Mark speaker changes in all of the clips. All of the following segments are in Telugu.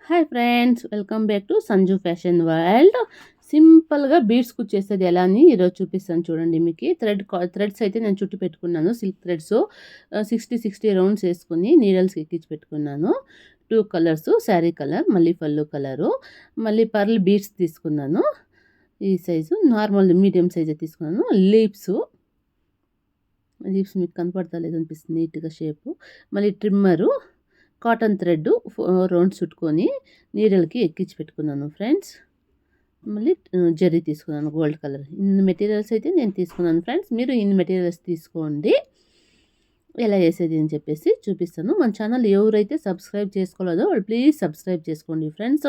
Speaker 1: Hi friends, welcome back to Sanju fashion world. సింపుల్గా బీడ్స్ కుచ్చేసేది ఎలా అని ఈరోజు చూపిస్తాను చూడండి. మీకు థ్రెడ్స్ అయితే నేను చుట్టి పెట్టుకున్నాను. సిల్క్ థ్రెడ్స్ 60 రౌండ్స్ వేసుకుని నీడల్స్ ఎక్కించి పెట్టుకున్నాను. 2 కలర్స్, శారీ కలర్, మళ్ళీ పళ్ళు కలరు, మళ్ళీ పర్ల్ బీడ్స్ తీసుకున్నాను. ఈ సైజు నార్మల్ మీడియం సైజే తీసుకున్నాను. లీవ్స్ మీకు కనపడతా లేదనిపిస్తుంది నీట్గా షేపు. మళ్ళీ ట్రిమ్మరు, కాటన్ థ్రెడ్ రౌండ్ చుట్టుకొని నీడలకి ఎక్కించి పెట్టుకున్నాను ఫ్రెండ్స్. మళ్ళీ జరీ తీసుకున్నాను గోల్డ్ కలర్. ఇన్ని మెటీరియల్స్ అయితే నేను తీసుకున్నాను ఫ్రెండ్స్. మీరు ఇన్ని మెటీరియల్స్ తీసుకోండి. ఎలా చేసేది అని చెప్పేసి చూపిస్తాను. మన ఛానల్ ఎవరైతే సబ్స్క్రైబ్ చేసుకోలేదో వాళ్ళు ప్లీజ్ సబ్స్క్రైబ్ చేసుకోండి ఫ్రెండ్స్.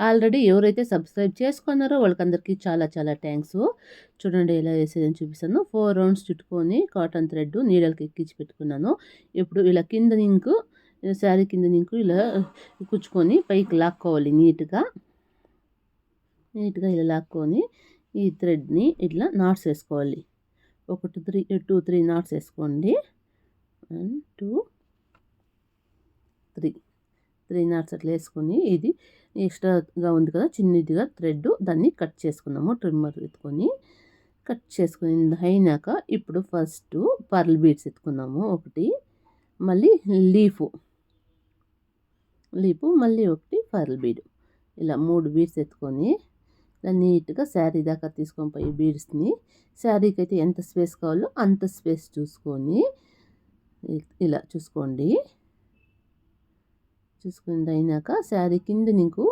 Speaker 1: ఆల్రెడీ ఎవరైతే సబ్స్క్రైబ్ చేసుకున్నారో వాళ్ళకందరికీ చాలా చాలా థ్యాంక్స్. చూడండి ఎలా వేసేది అని చూపిస్తాను. 4 రౌండ్స్ చుట్టుకొని కాటన్ థ్రెడ్ నీడలకి ఎక్కించి పెట్టుకున్నాను. ఇప్పుడు ఇలా కింద నింకు, శారీ కింద నింకు ఇలా కుచ్చుకొని పైకి లాక్కోవాలి. నీట్గా ఇలా లాక్కొని ఈ థ్రెడ్ని ఇట్లా నాట్స్ వేసుకోవాలి. 2-3 నాట్స్ వేసుకోండి. 1 2 3 నాట్స్ అట్లా వేసుకొని ఇది ఎక్స్ట్రాగా ఉంది కదా చిన్నదిగా థ్రెడ్, దాన్ని కట్ చేసుకున్నాము. ట్రిమ్మర్ ఎత్తుకొని కట్ చేసుకుని అయినాక ఇప్పుడు ఫస్ట్ పర్ల్ బీడ్స్ ఎత్తుకున్నాము ఒకటి, మళ్ళీ లీఫు మళ్ళీ ఒకటి పర్ల్ బీడ్, ఇలా 3 బీడ్స్ ఎత్తుకొని ఇలా నీట్గా శారీ దాకా తీసుకొని పోయి బీడ్స్ని శారీకి అయితే ఎంత స్పేస్ కావాలో అంత స్పేస్ చూసుకొని ఇలా చూసుకుని అయినాక శారీ కింద నీకు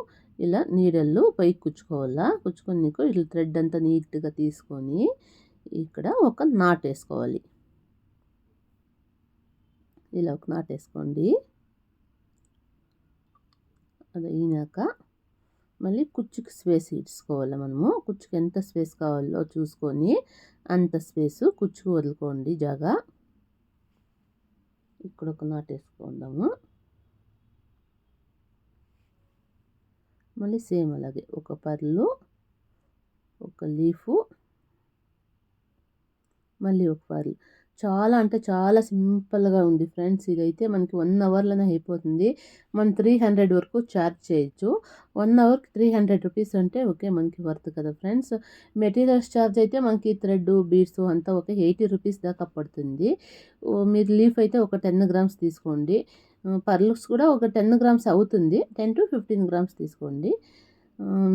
Speaker 1: ఇలా నీడల్లో పైకి కుచ్చుకొని నీకు ఇట్లా థ్రెడ్ అంతా నీట్గా తీసుకొని ఇక్కడ ఒక నాట్ వేసుకోవాలి. ఇలా ఒక నాట్ వేసుకోండి. అది అయినాక మళ్ళీ కుచ్చుకి స్పేస్ ఇచ్చుకోవాలి. మనము కుచ్చుకి ఎంత స్పేస్ కావాలో చూసుకొని అంత స్పేసు కుచ్చుకు వదులుకోండి జాగా. ఇక్కడ ఒక నాట్ వేసుకుందాము. మళ్ళీ సేమ్ అలాగే ఒక పర్లు, ఒక లీఫు, మళ్ళీ ఒక పర్లు. చాలా అంటే చాలా సింపుల్గా ఉంది ఫ్రెండ్స్. ఇదైతే మనకి 1 అవర్లోనే అయిపోతుంది. మనం 300 వరకు ఛార్జ్ చేయొచ్చు. 1 అవర్కి 300 రూపీస్ అంటే ఓకే, మనకి వర్త్ కదా ఫ్రెండ్స్. మెటీరియల్స్ ఛార్జ్ అయితే మనకి థ్రెడ్ బీడ్స్ అంతా ఒక 80 రూపీస్ దాకా పడుతుంది. మీరు లీఫ్ అయితే ఒక 10 గ్రామ్స్ తీసుకోండి. పర్ల్స్ కూడా ఒక 10 గ్రామ్స్ అవుతుంది. 10 to 15 గ్రామ్స్ తీసుకోండి,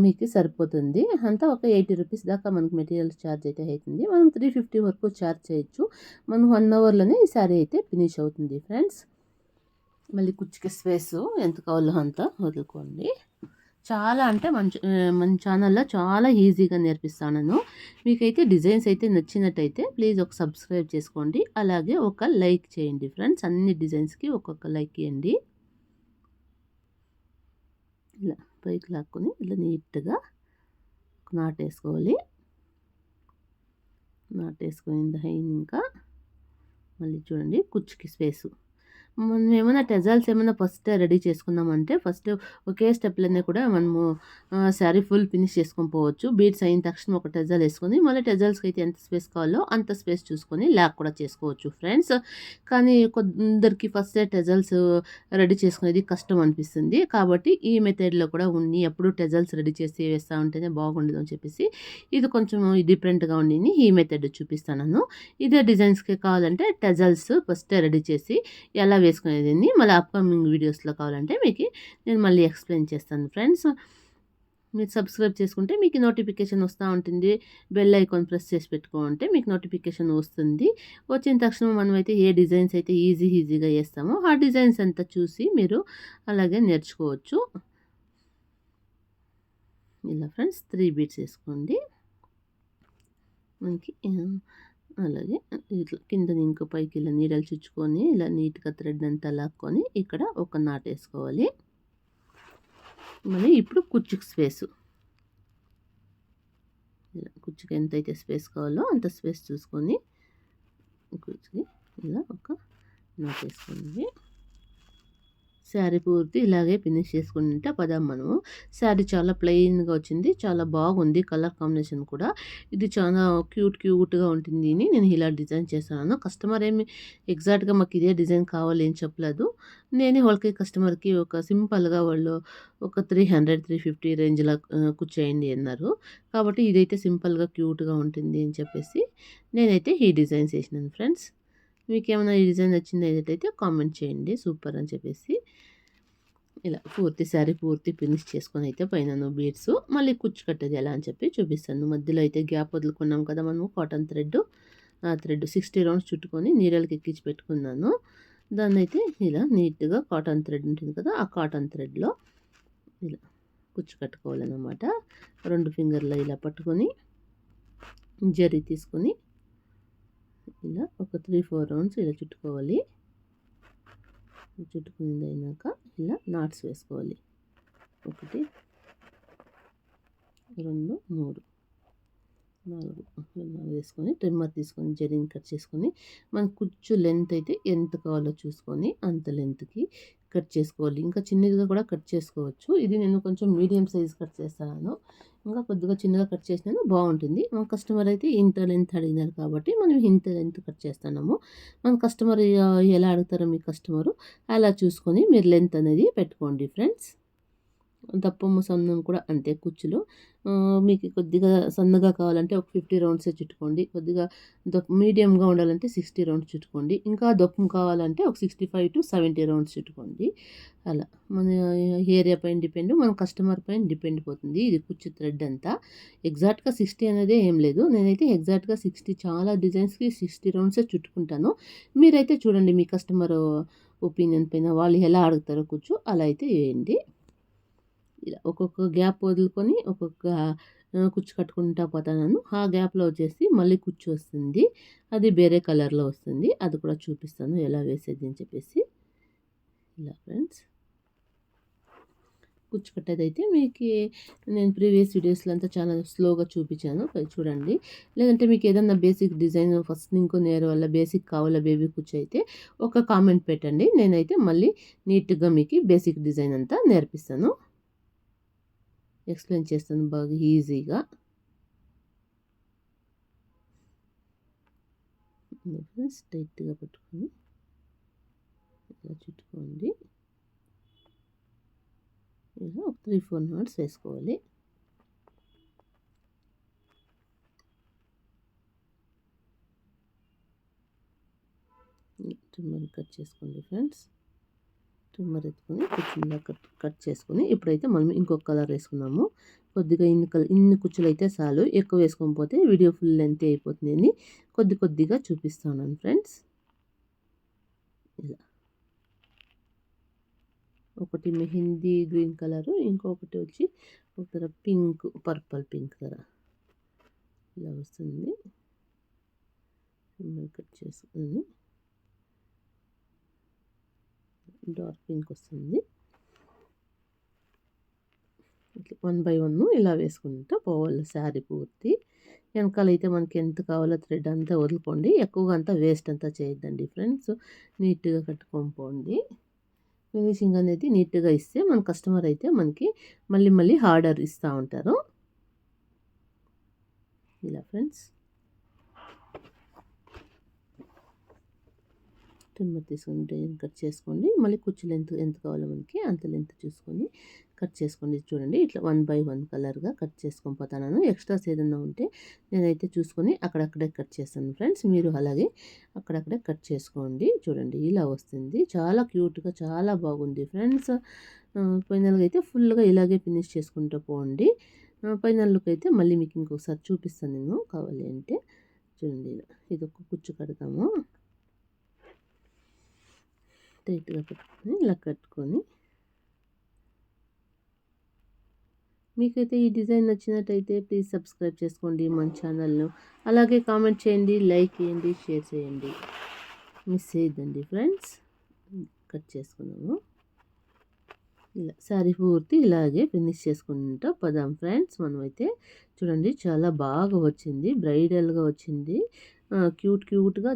Speaker 1: మీకు సరిపోతుంది. అంతా ఒక 80 రూపీస్ దాకా మనకు మెటీరియల్స్ ఛార్జ్ అయితే అవుతుంది. మనం 350 వరకు ఛార్జ్ చేయొచ్చు. మనం 1 అవర్లోనే ఈ శారీ అయితే ఫినిష్ అవుతుంది ఫ్రెండ్స్. మళ్ళీ కుచ్చుకి స్పేస్ ఎంత కావాలో అంత వదులుకోండి. చాలా అంటే మన ఛానల్లో చాలా ఈజీగా నేర్పిస్తాను. మీకైతే డిజైన్స్ అయితే నచ్చినట్టయితే ప్లీజ్ ఒక సబ్స్క్రైబ్ చేసుకోండి. అలాగే ఒక లైక్ చేయండి ఫ్రెండ్స్. అన్ని డిజైన్స్కి ఒక్కొక్క లైక్ ఇవ్వండి. ఇలా పైకి లాక్కొని ఇలా నీట్గా నాటేసుకోవాలి. నాటేసుకుని అయినాక మళ్ళీ చూడండి కుచ్చుకి స్పేసు. మనం ఏమైనా టెజల్స్ ఏమైనా ఫస్ట్ రెడీ చేసుకున్నామంటే ఫస్ట్ ఒకే స్టెప్లోనే కూడా మనము శారీ ఫుల్ ఫినిష్ చేసుకొని పోవచ్చు. బీడ్స్ అయిన తక్షణ ఒక టెజల్ వేసుకొని మళ్ళీ టెజల్స్కి అయితే ఎంత స్పేస్ కావాలో అంత స్పేస్ చూసుకొని లాక్ కూడా చేసుకోవచ్చు ఫ్రెండ్స్. కానీ కొందరికి ఫస్ట్ టెజల్స్ రెడీ చేసుకునేది కష్టం అనిపిస్తుంది. కాబట్టి ఈ మెథడ్లో కూడా ఉన్ని ఎప్పుడు టెజల్స్ రెడీ చేసి వేస్తూ ఉంటేనే బాగుండదు అని చెప్పేసి ఇది కొంచెం డిఫరెంట్గా ఉండి ఈ మెథడ్ చూపిస్తాను. ఇదే డిజైన్స్కి కావాలంటే టెజల్స్ ఫస్ట్ రెడీ చేసి ఎలా వేసుకునేది మళ్ళీ అప్కమింగ్ వీడియోస్లో కావాలంటే మీకు నేను మళ్ళీ ఎక్స్ప్లెయిన్ చేస్తాను ఫ్రెండ్స్. మీరు సబ్స్క్రైబ్ చేసుకుంటే మీకు నోటిఫికేషన్ వస్తూ ఉంటుంది. బెల్ ఐకాన్ ప్రెస్ చేసి పెట్టుకుంటే మీకు నోటిఫికేషన్ వస్తుంది. వచ్చిన తక్షణం మనమైతే ఏ డిజైన్స్ అయితే ఈజీగా వేస్తామో ఆ డిజైన్స్ అంతా చూసి మీరు అలాగే నేర్చుకోవచ్చు. ఇలా ఫ్రెండ్స్ 3 బీడ్స్ వేసుకోండి. మనకి అలాగే ఇట్లా కింద ఇంకో పైకి ఇలా నీడలు చుచ్చుకొని ఇలా నీట్గా థ్రెడ్ అంతా లాక్కొని ఇక్కడ ఒక నాట్ వేసుకోవాలి. మళ్ళీ ఇప్పుడు కుచ్చుకి స్పేసు ఇలా కుచ్చుకి ఎంతైతే స్పేస్ కావాలో అంత స్పేస్ చూసుకొని కుచ్చుకి ఇలా ఒక నాట్ వేసుకోండి. శారీ పూర్తి ఇలాగే ఫినిష్ చేసుకుంటే పదాం మనము. శారీ చాలా ప్లెయిన్‌గా వచ్చింది. చాలా బాగుంది కలర్ కాంబినేషన్ కూడా. ఇది చాలా క్యూట్‌గా ఉంటుంది అని నేను ఇలా డిజైన్ చేశాను. కస్టమర్ ఏమి ఎగ్జాక్ట్‌గా మాకు ఇదే డిజైన్ కావాలి అని చెప్పలేదు. నేనే వాళ్ళకి కస్టమర్‌కి ఒక సింపుల్‌గా వాళ్ళు ఒక 300, 350 రేంజ్‌లో కుచ్చేయండి అన్నారు. కాబట్టి ఇదైతే సింపుల్‌గా క్యూట్‌గా ఉంటుంది అని చెప్పేసి నేనైతే ఈ డిజైన్స్ ఏసినాను ఫ్రెండ్స్. మీకేమైనా ఈ డిజైన్ నచ్చినట్టయితే కామెంట్ చేయండి. సూపర్ అని చెప్పేసి. ఇలా పూర్తి శారీ పూర్తి ఫినిష్ చేసుకొని అయితే పైన బీడ్స్ మళ్ళీ కుచ్చు కట్టేది ఎలా అని చెప్పి చూపిస్తాను. మధ్యలో అయితే గ్యాప్ వదులుకున్నాం కదా మనము కాటన్ థ్రెడ్. ఆ థ్రెడ్ 60 రౌండ్స్ చుట్టుకొని నీడలకి ఎక్కించి పెట్టుకున్నాను. దాన్నైతే ఇలా నీట్‌గా కాటన్ థ్రెడ్ ఉంటుంది కదా! ఆ కాటన్ థ్రెడ్‌లో ఇలా కుచ్చు కట్టుకోవాలన్నమాట. 2 ఫింగర్‌లో ఇలా పట్టుకొని జరీ తీసుకొని ఇలా ఒక 3, 4 రౌండ్స్ ఇలా చుట్టుకోవాలి. చుట్టుకునింది అయినాక ఇలా నాట్స్ వేసుకోవాలి. 1, 2, 3, 4 వేసుకొని ట్రిమ్మర్ తీసుకొని జరీని కట్ చేసుకొని మన కుచ్చు లెంత్ అయితే ఎంత కావాలో చూసుకొని అంత లెంత్‌కి కట్ చేసుకోవాలి. ఇంకా చిన్నదిగా కూడా కట్ చేసుకోవచ్చు. ఇది నేను కొంచెం మీడియం సైజ్ కట్ చేస్తున్నాను. ఇంకా కొద్దిగా చిన్నగా కట్ చేసినాను బాగుంటుంది. మా కస్టమర్ అయితే ఇంత లెంత్ అడిగినారు కాబట్టి మనం ఇంత లెంత్ కట్ చేస్తున్నాము. మన కస్టమర్ ఎలా అడుగుతారో మీ కస్టమరు అలా చూసుకొని మీరు లెంత్ అనేది పెట్టుకోండి ఫ్రెండ్స్. దప్పము సన్నం కూడా అంతే కుచ్చులు. మీకు కొద్దిగా సన్నగా కావాలంటే ఒక 50 రౌండ్సే చుట్టుకోండి. కొద్దిగా మీడియంగా ఉండాలంటే 60 రౌండ్స్ చుట్టుకోండి. ఇంకా దప్పం కావాలంటే ఒక 65-70 రౌండ్స్ చుట్టుకోండి. అలా మన ఏరియా పైన డిపెండ్, మన కస్టమర్ పైన డిపెండ్ పోతుంది. ఇది కుచ్చు థ్రెడ్ అంతా. ఎగ్జాక్ట్‌గా 60 అనేదే ఏం లేదు. నేనైతే ఎగ్జాక్ట్‌గా 60 చాలా డిజైన్స్‌కి 60 రౌండ్సే చుట్టుకుంటాను. మీరైతే చూడండి మీ కస్టమర్ ఒపీనియన్ పైన వాళ్ళు ఎలా అడుగుతారో కుచ్చు అలా అయితే వేయండి. ఇలా ఒక్కొక్క గ్యాప్ వదులుకొని ఒక్కొక్క కుచ్చు కట్టుకుంటా పోతాను. ఆ గ్యాప్‌లో వచ్చేసి మళ్ళీ కుచ్చు వస్తుంది. అది వేరే కలర్‌లో వస్తుంది. అది కూడా చూపిస్తాను ఎలా వేసేది అని చెప్పేసి. ఇలా ఫ్రెండ్స్. కుచ్చు కట్టేదైతే మీకి నేను ప్రీవియస్ వీడియోస్‌లో అంతా చాలా స్లోగా చూపించాను. పోయి చూడండి. లేదంటే మీకు ఏదన్నా బేసిక్ డిజైన్ ఫస్ట్ నుంకో నేర్ వల్ల బేసిక్ కావాలా బేబీ కుచ్చు అయితే ఒక కామెంట్ పెట్టండి. నేనైతే మళ్ళీ నీట్‌గా మీకు బేసిక్ డిజైన్ అంతా నేర్పిస్తాను. ఎక్స్‌ప్లెయిన్ చేస్తాను బాగా ఈజీగా. స్ట్రెయిట్‌గా పట్టుకొని ఇలా చుట్టుకోండి. ఇలా ఒక 3, 4 నాట్స్ వేసుకోవాలి. ట్రిమ్మర్ కట్ చేసుకోండి ఫ్రెండ్స్. ట్రిమ్మర్ ఎత్తుకొని కుచ్చులా కట్ చేసుకొని ఇప్పుడైతే మనం ఇంకొక కలర్ వేసుకున్నాము. కొద్దిగా ఇన్ని కుచ్చులు అయితే చాలు. ఎక్కువ వేసుకొని పోతే వీడియో ఫుల్ లెంత్ అయిపోతుందని కొద్దిగా చూపిస్తున్నాను ఫ్రెండ్స్. ఇలా ఒకటి మెహందీ గ్రీన్ కలరు, ఇంకొకటి వచ్చి ఒక పింక్, పర్పుల్ పింక్ కలర్ ఇలా వస్తుంది. కట్ చేసుకొని డార్క్ పింక్ వస్తుంది. ఇట్లా 1 బై 1 ఇలా వేసుకుంటూ పోవాలి శారీ పూర్తి. వెనకాలైతే మనకి ఎంత కావాలో థ్రెడ్ అంతా వదులుకోండి. ఎక్కువగా అంతా వేస్ట్ అంతా చేయొద్దండి ఫ్రెండ్స్. నీట్‌గా కట్టుకొని పోండి. ఫినిషింగ్ అనేది నీట్‌గా ఇస్తే మన కస్టమర్ అయితే మనకి మళ్ళీ ఆర్డర్ ఇస్తూ ఉంటారు. ఇలా ఫ్రెండ్స్. ట్రిమ్మర్ తీసుకొని డిజైన్ కట్ చేసుకోండి. మళ్ళీ కుచ్చు లెంత్ ఎంత కావాలో మనకి అంత లెంత్ చూసుకొని కట్ చేసుకోండి. చూడండి ఇట్లా 1 బై 1 కలర్‌గా కట్ చేసుకొని పోతాను. ఎక్స్ట్రాస్ ఏదన్నా ఉంటే నేనైతే చూసుకొని అక్కడక్కడే కట్ చేస్తాను ఫ్రెండ్స్. మీరు అలాగే అక్కడక్కడే కట్ చేసుకోండి. చూడండి ఇలా వస్తుంది. చాలా క్యూట్‌గా చాలా బాగుంది ఫ్రెండ్స్. ఫైనల్‌గా అయితే ఫుల్‌గా ఇలాగే ఫినిష్ చేసుకుంటూ పోండి. ఫైనల్ లుక్ అయితే మళ్ళీ మీకు ఇంకొకసారి చూపిస్తాను నేను కావాలి అంటే. చూడండి ఇలా ఇదొక కుచ్చు కడతాము. టైట్‌గా పెట్టుకొని ఇలా కట్టుకొని మీకైతే ఈ డిజైన్ నచ్చినట్టయితే ప్లీజ్ సబ్స్క్రైబ్ చేసుకోండి మన ఛానల్‌ను. అలాగే కామెంట్ చేయండి, లైక్ చేయండి, షేర్ చేయండి. మిస్ చేయొద్దండి ఫ్రెండ్స్. కట్ చేసుకున్నాము. ఇలా శారీ పూర్తి ఇలాగే ఫినిష్ చేసుకుంటూ పోదాం ఫ్రెండ్స్. మనమైతే చూడండి చాలా బాగా వచ్చింది. బ్రైడల్‌గా వచ్చింది. క్యూట్‌గా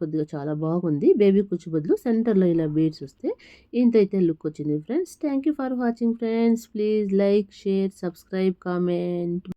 Speaker 1: కొద్దిగా చాలా బాగుంది. బేబీ కుచ్చు బదులు సెంటర్‌లో ఇలా బీడ్స్ వస్తే ఇంతైతే లుక్ వచ్చింది friends. Thank you for watching friends. Please like, share, subscribe, comment.